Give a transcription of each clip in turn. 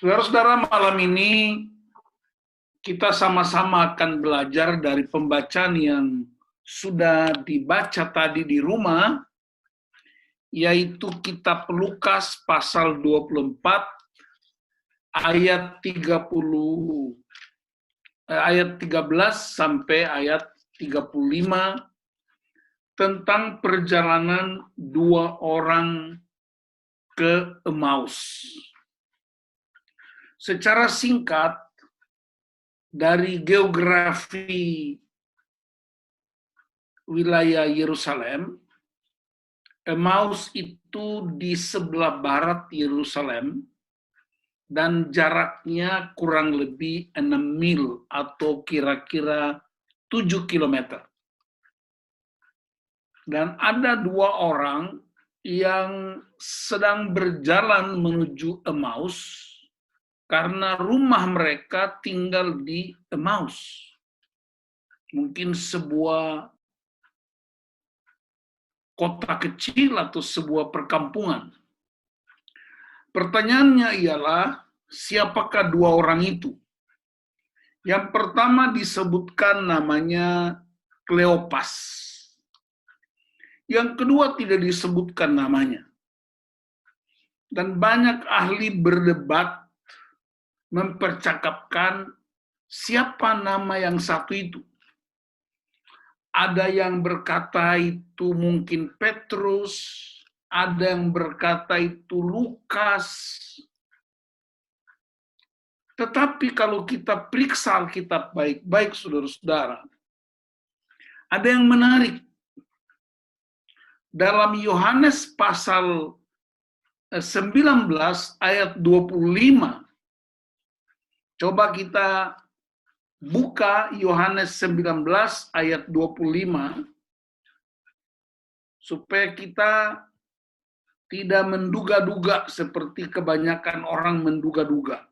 Saudara-saudara, malam ini kita sama-sama akan belajar dari pembacaan yang sudah dibaca tadi di rumah, yaitu kitab Lukas pasal 24 ayat 13 sampai ayat 35 tentang perjalanan dua orang ke Emmaus. Secara singkat, dari geografi wilayah Yerusalem, Emmaus itu di sebelah barat Yerusalem dan jaraknya kurang lebih 6 mil atau kira-kira 7 kilometer. Dan ada dua orang yang sedang berjalan menuju Emmaus karena rumah mereka tinggal di Emmaus. Mungkin sebuah kota kecil atau sebuah perkampungan. Pertanyaannya ialah, siapakah dua orang itu? Yang pertama disebutkan namanya Kleopas. Yang kedua tidak disebutkan namanya. Dan banyak ahli berdebat mempercakapkan siapa nama yang satu itu. Ada yang berkata itu mungkin Petrus, ada yang berkata itu Lukas. Tetapi kalau kita periksa Alkitab baik-baik, saudara-saudara, ada yang menarik. Dalam Yohanes pasal 19 ayat 25, coba kita buka Yohanes 19 ayat 25, supaya kita tidak menduga-duga seperti kebanyakan orang menduga-duga.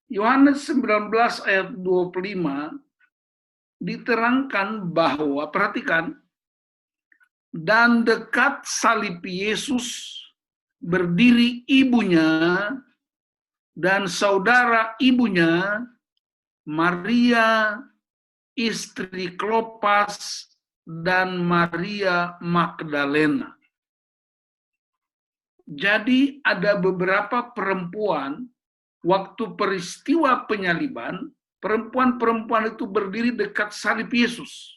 Yohanes 19 ayat 25 diterangkan bahwa, perhatikan, dan dekat salib Yesus berdiri ibunya dan saudara ibunya, Maria istri Klopas dan Maria Magdalena. Jadi ada beberapa perempuan waktu peristiwa penyaliban, perempuan-perempuan itu berdiri dekat salib Yesus.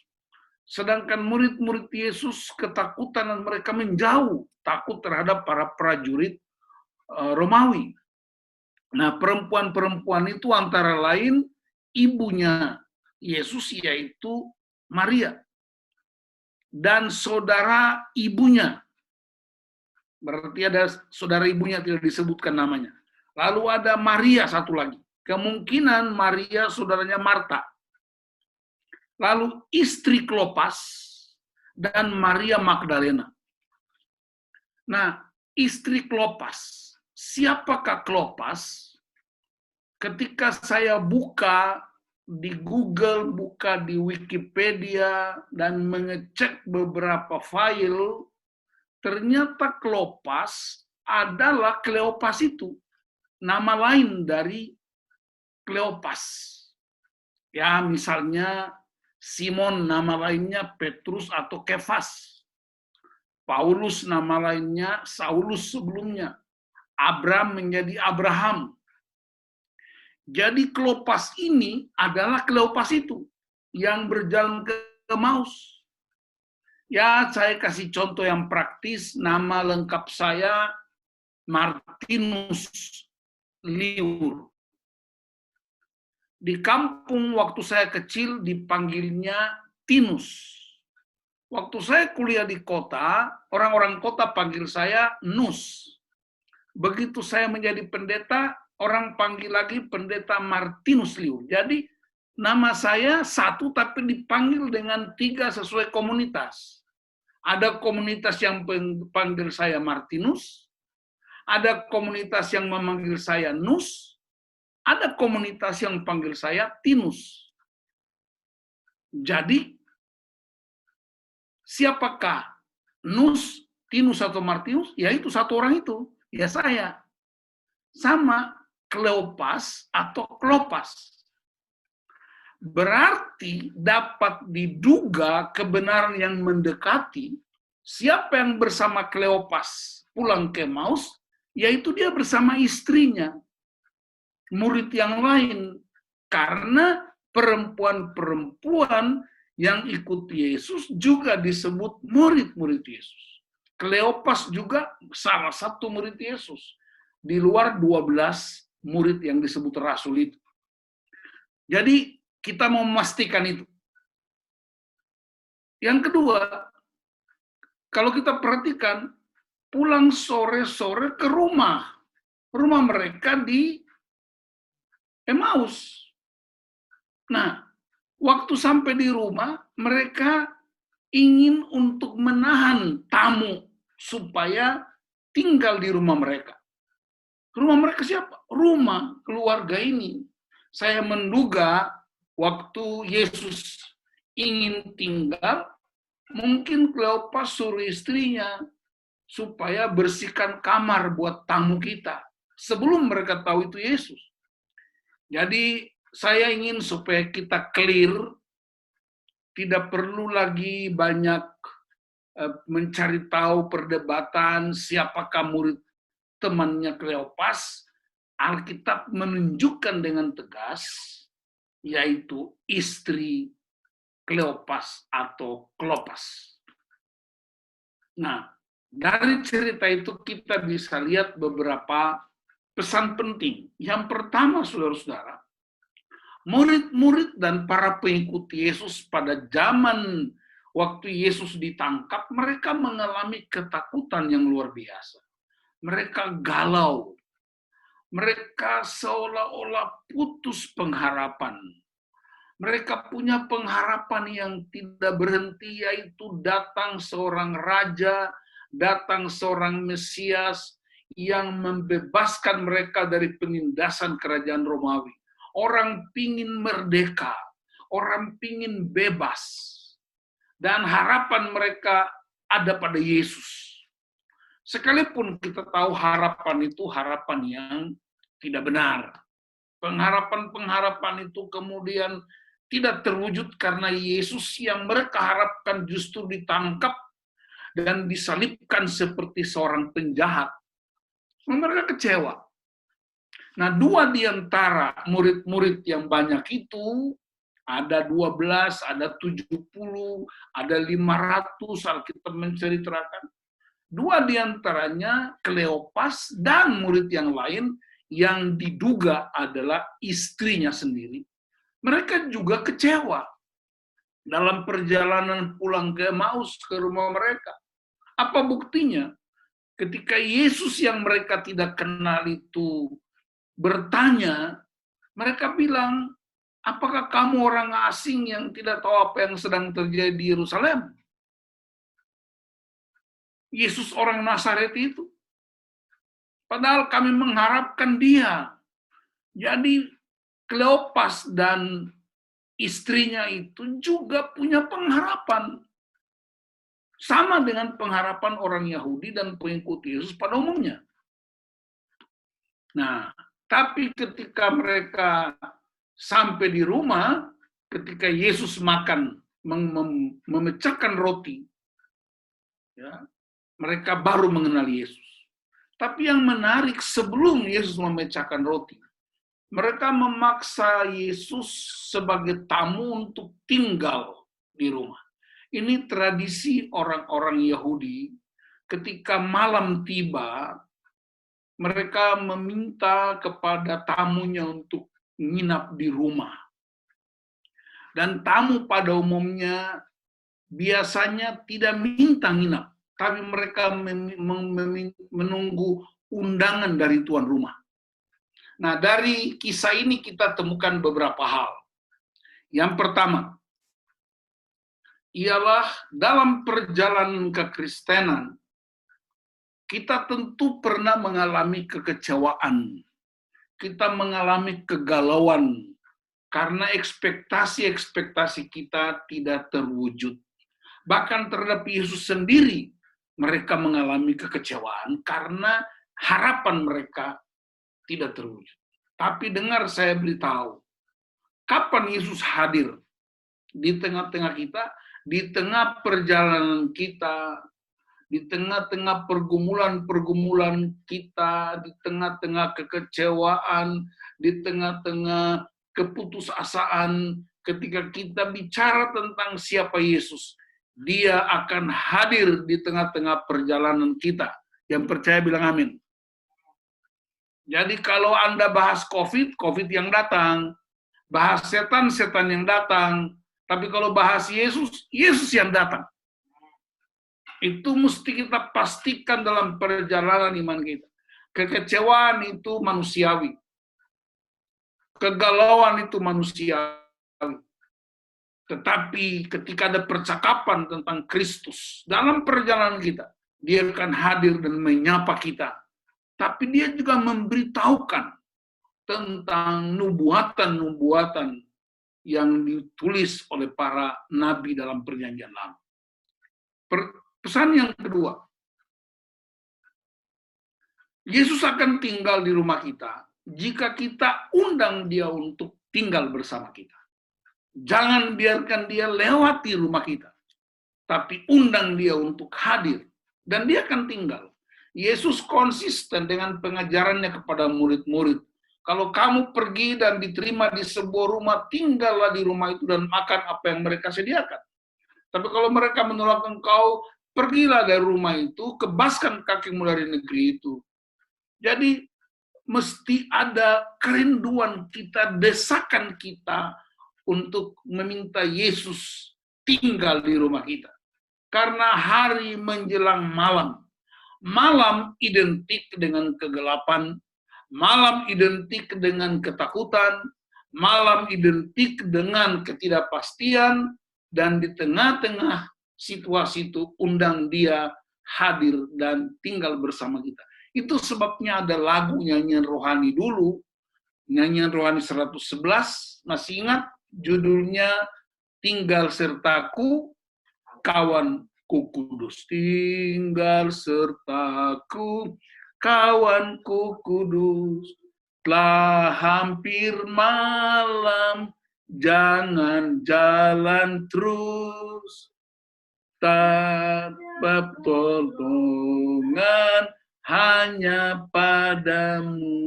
Sedangkan murid-murid Yesus ketakutan dan mereka menjauh, takut terhadap para prajurit Romawi. Nah, perempuan-perempuan itu antara lain ibunya Yesus, yaitu Maria, dan saudara ibunya. Berarti ada saudara ibunya tidak disebutkan namanya. Lalu ada Maria satu lagi. Kemungkinan Maria saudaranya Marta. Lalu istri Klopas dan Maria Magdalena. Nah, istri Klopas. Siapakah Klopas? Ketika saya buka di Google, buka di Wikipedia, dan mengecek beberapa file, ternyata Klopas adalah Kleopas itu. Nama lain dari Kleopas. Ya, misalnya Simon nama lainnya Petrus atau Kefas. Paulus nama lainnya Saulus sebelumnya. Abram menjadi Abraham. Jadi Kleopas ini adalah Kleopas itu yang berjalan ke Emmaus. Ya, saya kasih contoh yang praktis. Nama lengkap saya Martinus Liur. Di kampung waktu saya kecil dipanggilnya Tinus. Waktu saya kuliah di kota, orang-orang kota panggil saya Nus. Begitu saya menjadi pendeta, orang panggil lagi pendeta Martinus Liur. Jadi nama saya satu tapi dipanggil dengan 3 sesuai komunitas. Ada komunitas yang panggil saya Martinus, ada komunitas yang memanggil saya Nus, ada komunitas yang panggil saya Tinus. Jadi, siapakah Nus, Tinus, atau Martinus? Ya itu satu orang itu, ya saya. sama Kleopas atau Klopas. Berarti dapat diduga kebenaran yang mendekati siapa yang bersama Kleopas pulang ke Emmaus, yaitu dia bersama istrinya, murid yang lain. Karena perempuan-perempuan yang ikut Yesus juga disebut murid-murid Yesus. Kleopas juga salah satu murid Yesus, di luar 12 murid yang disebut rasul itu. Jadi kita mau memastikan itu. Yang kedua, kalau kita perhatikan, pulang sore-sore ke rumah mereka di Emmaus. Nah, waktu sampai di rumah, mereka ingin untuk menahan tamu supaya tinggal di rumah mereka. Rumah mereka siapa? Rumah keluarga ini. Saya menduga waktu Yesus ingin tinggal, mungkin Kleopas suruh istrinya supaya bersihkan kamar buat tamu kita sebelum mereka tahu itu Yesus. Jadi saya ingin supaya kita clear, tidak perlu lagi banyak mencari tahu perdebatan siapakah murid temannya Kleopas. Alkitab menunjukkan dengan tegas, yaitu istri Kleopas atau Klopas. Nah, dari cerita itu kita bisa lihat beberapa pesan penting. Yang pertama, saudara-saudara, murid-murid dan para pengikut Yesus pada zaman waktu Yesus ditangkap, mereka mengalami ketakutan yang luar biasa. Mereka galau. Mereka seolah-olah putus pengharapan. Mereka punya pengharapan yang tidak berhenti, yaitu datang seorang raja, datang seorang Mesias yang membebaskan mereka dari penindasan kerajaan Romawi. Orang pingin merdeka, orang pingin bebas, dan harapan mereka ada pada Yesus. Sekalipun kita tahu harapan itu harapan yang tidak benar. Pengharapan-pengharapan itu kemudian tidak terwujud karena Yesus yang mereka harapkan justru ditangkap dan disalibkan seperti seorang penjahat. Mereka kecewa. Nah, dua di antara murid-murid yang banyak itu, ada 12, ada 70, ada 500, Alkitab menceritakan. Dua di antaranya Kleopas dan murid yang lain yang diduga adalah istrinya sendiri. Mereka juga kecewa dalam perjalanan pulang ke Emmaus, ke rumah mereka. Apa buktinya? Ketika Yesus yang mereka tidak kenal itu bertanya, mereka bilang, apakah kamu orang asing yang tidak tahu apa yang sedang terjadi di Yerusalem? Yesus orang Nazaret itu. Padahal kami mengharapkan dia. Jadi Kleopas dan istrinya itu juga punya pengharapan. Sama dengan pengharapan orang Yahudi dan pengikut Yesus pada umumnya. Nah, tapi ketika mereka sampai di rumah, ketika Yesus makan, memecahkan roti, ya, mereka baru mengenal Yesus. Tapi yang menarik, sebelum Yesus memecahkan roti, mereka memaksa Yesus sebagai tamu untuk tinggal di rumah. Ini tradisi orang-orang Yahudi, ketika malam tiba, mereka meminta kepada tamunya untuk nginap di rumah. Dan tamu pada umumnya biasanya tidak minta nginap, tapi mereka menunggu undangan dari tuan rumah. Nah, dari kisah ini kita temukan beberapa hal. Yang pertama, ialah dalam perjalanan kekristenan, kita tentu pernah mengalami kekecewaan. Kita mengalami kegalauan karena ekspektasi-ekspektasi kita tidak terwujud. Bahkan terhadap Yesus sendiri, mereka mengalami kekecewaan karena harapan mereka tidak terwujud. Tapi dengar saya beritahu, kapan Yesus hadir di tengah-tengah kita, di tengah perjalanan kita, di tengah-tengah pergumulan-pergumulan kita, di tengah-tengah kekecewaan, di tengah-tengah keputusasaan, ketika kita bicara tentang siapa Yesus, Dia akan hadir di tengah-tengah perjalanan kita. Yang percaya bilang amin. Jadi kalau Anda bahas COVID, COVID yang datang. Bahas setan, setan yang datang. Tapi kalau bahas Yesus, Yesus yang datang. Itu mesti kita pastikan dalam perjalanan iman kita. Kekecewaan itu manusiawi. Kegalauan itu manusiawi. Tetapi ketika ada percakapan tentang Kristus dalam perjalanan kita, Dia akan hadir dan menyapa kita. Tapi Dia juga memberitahukan tentang nubuatan-nubuatan yang ditulis oleh para nabi dalam perjanjian lama. Pesan yang kedua, Yesus akan tinggal di rumah kita jika kita undang Dia untuk tinggal bersama kita. Jangan biarkan Dia lewati rumah kita, tapi undang Dia untuk hadir, dan Dia akan tinggal. Yesus konsisten dengan pengajarannya kepada murid-murid. Kalau kamu pergi dan diterima di sebuah rumah, tinggallah di rumah itu dan makan apa yang mereka sediakan. Tapi kalau mereka menolak engkau, pergilah dari rumah itu, kebaskan kakimu dari negeri itu. Jadi mesti ada kerinduan kita, desakan kita untuk meminta Yesus tinggal di rumah kita. Karena hari menjelang malam. Malam identik dengan kegelapan, malam identik dengan ketakutan, malam identik dengan ketidakpastian, dan di tengah-tengah situasi itu undang Dia hadir dan tinggal bersama kita. Itu sebabnya ada lagu nyanyian rohani dulu, nyanyian rohani 111, masih ingat judulnya Tinggal Sertaku, Kawanku Kudus. Tinggal sertaku, kawanku kudus, telah hampir malam, jangan jalan terus, tanpa pertolongan hanya padamu.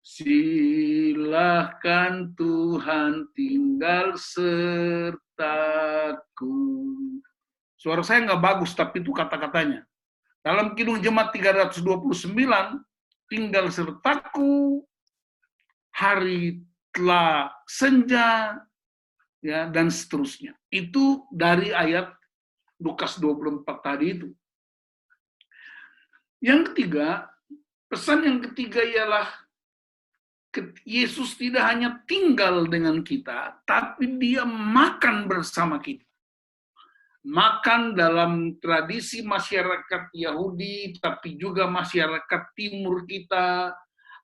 Silahkan Tuhan tinggal sertaku. Suara saya nggak bagus, tapi itu kata-katanya. Dalam Kidung Jemaat 329, tinggal sertaku, hari telah senja, ya, dan seterusnya. Itu dari ayat Lukas 24 tadi itu. Yang ketiga, pesan yang ketiga ialah Yesus tidak hanya tinggal dengan kita, tapi Dia makan bersama kita. Makan dalam tradisi masyarakat Yahudi, tapi juga masyarakat timur kita,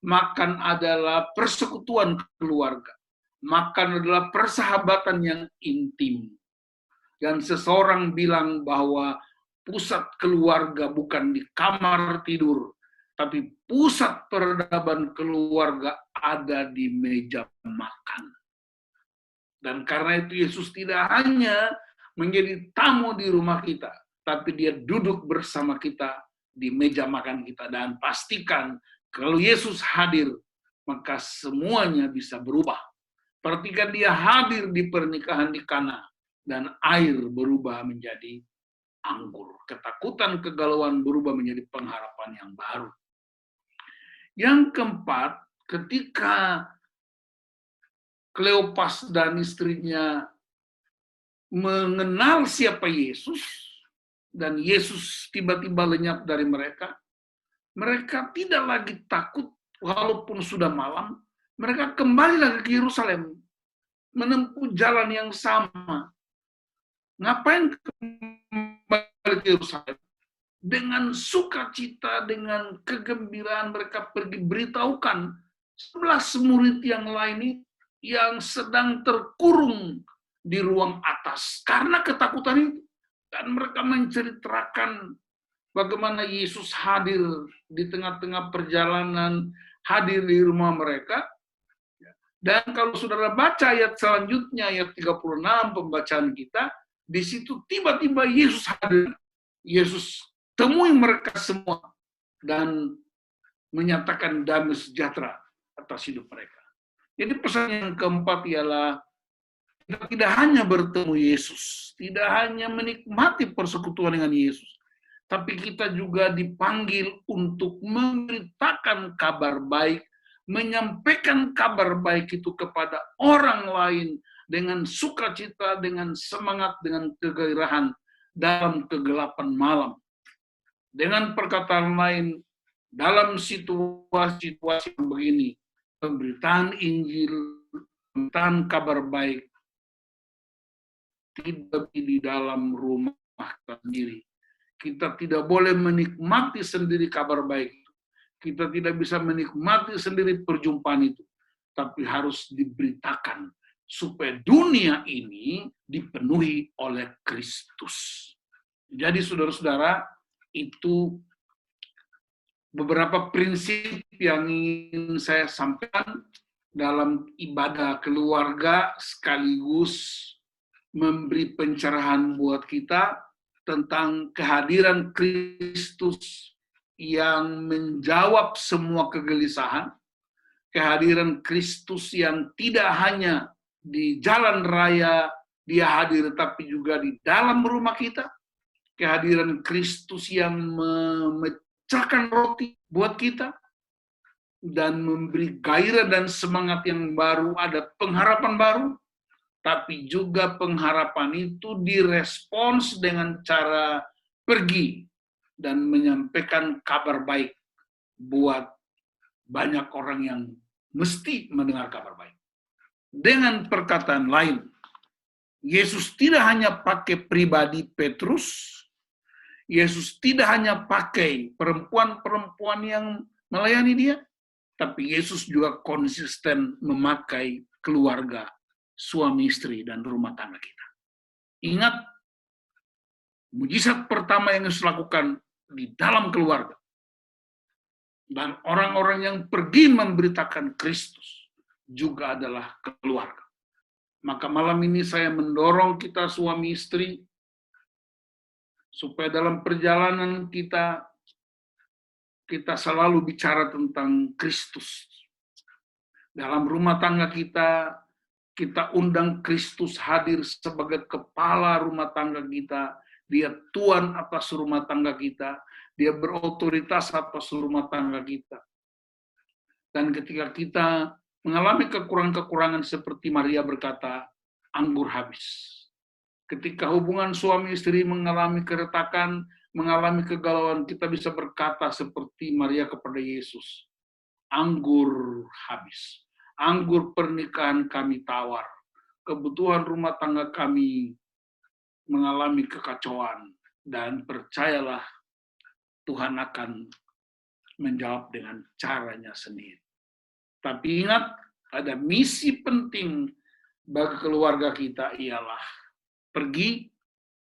makan adalah persekutuan keluarga. Makan adalah persahabatan yang intim. Dan seseorang bilang bahwa pusat keluarga bukan di kamar tidur, tapi pusat peradaban keluarga ada di meja makan. Dan karena itu Yesus tidak hanya menjadi tamu di rumah kita, tapi Dia duduk bersama kita di meja makan kita. Dan pastikan kalau Yesus hadir, maka semuanya bisa berubah. Perhatikan Dia hadir di pernikahan di Kana, dan air berubah menjadi anggur. Ketakutan, kegalauan berubah menjadi pengharapan yang baru. Yang keempat, ketika Kleopas dan istrinya mengenal siapa Yesus, dan Yesus tiba-tiba lenyap dari mereka, mereka tidak lagi takut walaupun sudah malam, mereka kembali lagi ke Yerusalem, menempuh jalan yang sama. Ngapain kembali ke Yerusalem? Dengan sukacita, dengan kegembiraan mereka pergi beritahukan 11 murid yang lain yang sedang terkurung di ruang atas karena ketakutan itu, dan mereka menceritakan bagaimana Yesus hadir di tengah-tengah perjalanan, hadir di rumah mereka. Dan kalau saudara baca ayat selanjutnya, ayat 36 pembacaan kita, di situ tiba-tiba Yesus hadir. Yesus temui mereka semua dan menyatakan damai sejahtera atas hidup mereka. Jadi pesan yang keempat ialah kita tidak hanya bertemu Yesus, tidak hanya menikmati persekutuan dengan Yesus, tapi kita juga dipanggil untuk memberitakan kabar baik, menyampaikan kabar baik itu kepada orang lain dengan sukacita, dengan semangat, dengan kegairahan dalam kegelapan malam. Dengan perkataan lain, dalam situasi-situasi yang begini, pemberitaan Injil, pemberitaan kabar baik, tidak di dalam rumah sendiri. Kita tidak boleh menikmati sendiri kabar baik. Kita tidak bisa menikmati sendiri perjumpaan itu. Tapi harus diberitakan supaya dunia ini dipenuhi oleh Kristus. Jadi saudara-saudara, itu beberapa prinsip yang ingin saya sampaikan dalam ibadah keluarga sekaligus memberi pencerahan buat kita tentang kehadiran Kristus yang menjawab semua kegelisahan, kehadiran Kristus yang tidak hanya di jalan raya dia hadir, tapi juga di dalam rumah kita, kehadiran Kristus yang memecahkan roti buat kita, dan memberi gairah dan semangat yang baru, ada pengharapan baru, tapi juga pengharapan itu direspons dengan cara pergi dan menyampaikan kabar baik buat banyak orang yang mesti mendengar kabar baik. Dengan perkataan lain, Yesus tidak hanya pakai pribadi Petrus, Yesus tidak hanya pakai perempuan-perempuan yang melayani dia, tapi Yesus juga konsisten memakai keluarga, suami istri, dan rumah tangga kita. Ingat, mujizat pertama yang Yesus lakukan di dalam keluarga. Dan orang-orang yang pergi memberitakan Kristus juga adalah keluarga. Maka malam ini saya mendorong kita suami istri, supaya dalam perjalanan kita selalu bicara tentang Kristus. Dalam rumah tangga kita undang Kristus hadir sebagai kepala rumah tangga kita. Dia Tuhan atas rumah tangga kita. Dia berotoritas atas rumah tangga kita. Dan ketika kita mengalami kekurangan-kekurangan seperti Maria berkata, anggur habis. Ketika hubungan suami istri mengalami keretakan, mengalami kegalauan, kita bisa berkata seperti Maria kepada Yesus, anggur habis. Anggur pernikahan kami tawar. Kebutuhan rumah tangga kami mengalami kekacauan. Dan percayalah, Tuhan akan menjawab dengan caranya sendiri. Tapi ingat, ada misi penting bagi keluarga kita ialah pergi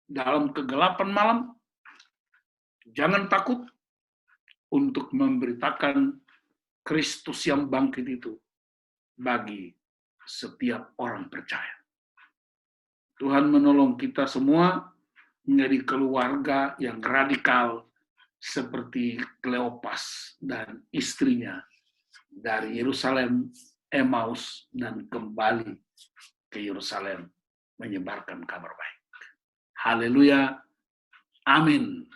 dalam kegelapan malam. Jangan takut untuk memberitakan Kristus yang bangkit itu bagi setiap orang percaya. Tuhan menolong kita semua menjadi keluarga yang radikal seperti Kleopas dan istrinya dari Yerusalem, Emmaus, dan kembali ke Yerusalem menyebarkan kabar baik. Haleluya. Amin.